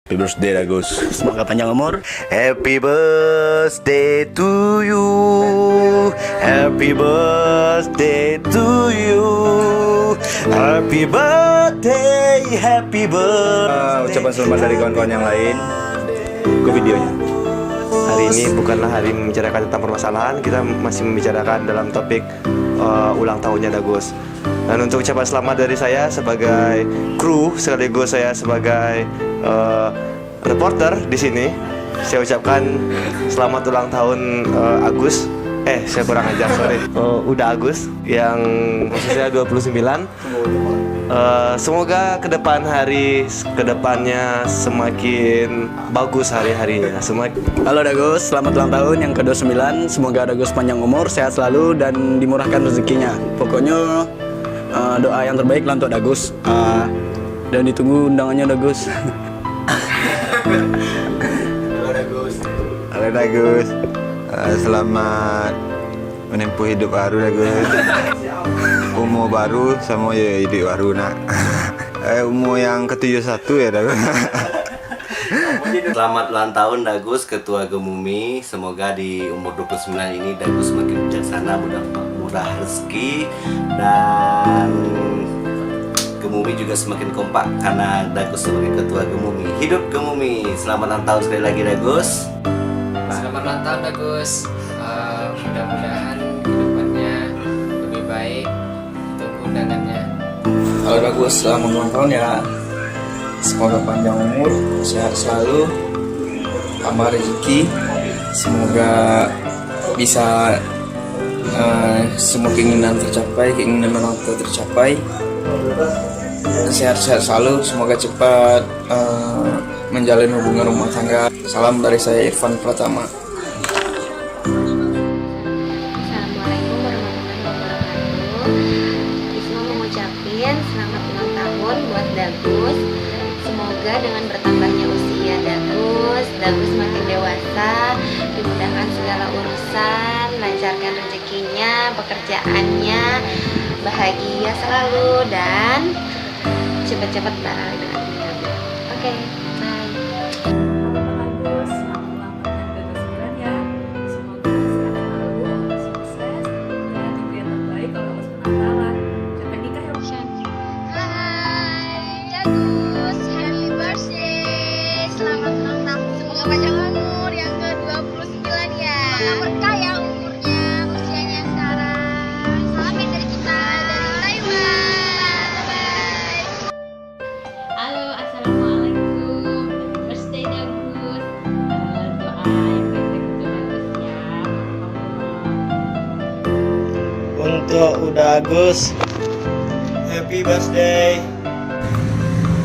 Happy birthday Agus. Semoga panjang umur. Happy birthday to you. Happy birthday to you. Happy birthday, happy birthday. Ucapan selamat dari kawan-kawan yang lain. Ke videonya. Hari ini bukanlah hari membicarakan tentang permasalahan, kita masih membicarakan dalam topik ulang tahunnya Dagus. Dan untuk ucapan selamat dari saya sebagai kru sekaligus saya sebagai reporter di sini, saya ucapkan selamat ulang tahun Agus. Saya kurang ajar, sorry. Udah Agus yang maksudnya 29. Semoga kedepannya semakin bagus hari-harinya. Halo Dagus, selamat ulang tahun yang ke-29. Semoga Dagus panjang umur, sehat selalu dan dimurahkan rezekinya. Pokoknya doa yang terbaik lah untuk Dagus. Dan ditunggu undangannya Dagus. Halo Dagus. Halo Dagus. Selamat menempuh hidup baru Dagus. Umur baru sama ya hidup baru nak. Umur yang ke-71 ya Dagus. Selamat ulang tahun Dagus, Ketua Gemumi. Semoga di umur 29 ini Dagus semakin bijaksana, mudah rezeki, dan Gemumi juga semakin kompak karena Dagus sebagai Ketua Gemumi. Hidup Gemumi. Selamat ulang tahun sekali lagi Dagus. Selamat ulang tahun Dagus. Mudah-mudahan kedepannya lebih baik. Tunggu undangannya. Halo Dagus, selamat ulang tahun ya. Semoga panjang umur, sehat selalu, tambah rezeki. Semoga bisa semua keinginan tercapai, keinginan orang tua tercapai. Sehat-sehat selalu, semoga cepat menjalin hubungan rumah tangga. Salam dari saya Irfan Pratama. Assalamualaikum warahmatullahi wabarakatuh. Isma mengucapkan selamat ulang tahun buat Dagus. Semoga dengan bertambahnya usia Dagus makin dewasa, dimudahkan segala urusan, lancarkan rezekinya, pekerjaannya, bahagia selalu dan cepat-cepat balik dengan dunia. Oke, bye. Bagus, selamat ulang tahun yang ke-9 ya. Semoga sehat selalu, sukses, dan juga yang terbaik kalau harus Natalan. Sampai nikah ya. Hai, Dagus, happy birthday. Selamat ulang tahun. Semoga panjang umur yang ke-29 ya. Selamat kaya umurnya, usianya sekarang. Salam dari kita dari Taiwan. Bye. Halo, assalamualaikum. Happy birthday Dagus. Doa yang baik-baik untuk Dagus ya. Untuk Uda Agus, happy birthday.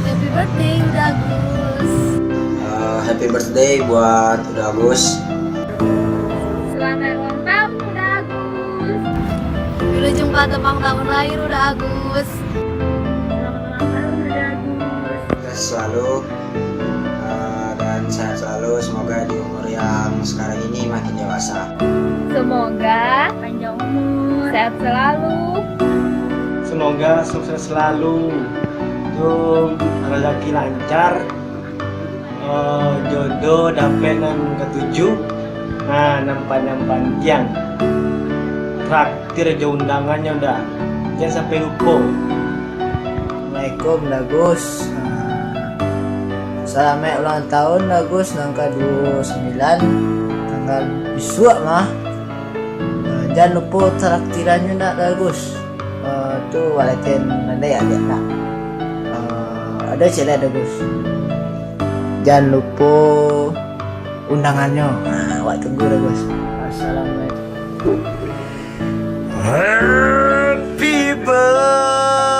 Happy birthday Dagus. Happy birthday buat Uda Agus. Selamat ulang tahun Dagus. Wilujeng patepang tahun lahir udah Agus. Selamat ulang tahun Dagus. Sukses selalu dan sehat selalu. Semoga di umur yang sekarang ini makin dewasa. Semoga panjang umur, sehat selalu. Semoga sukses selalu. Rezeki lancar. Jodoh dapet yang ke-7. Nah, nampan tiang. Traktir aja undangannya udah. Jangan sampai lupa. Assalamualaikum Dagus. Selamat ulang tahun Dagus yang ke-29. Tanggal besok mah. Jangan lupa traktirannya nak Dagus. Tu walaupun ada ya dia nak. Ada celah Dagus. Jangan lupa undangannya. Wak tunggu Dagus. Assalamualaikum. Happy birthday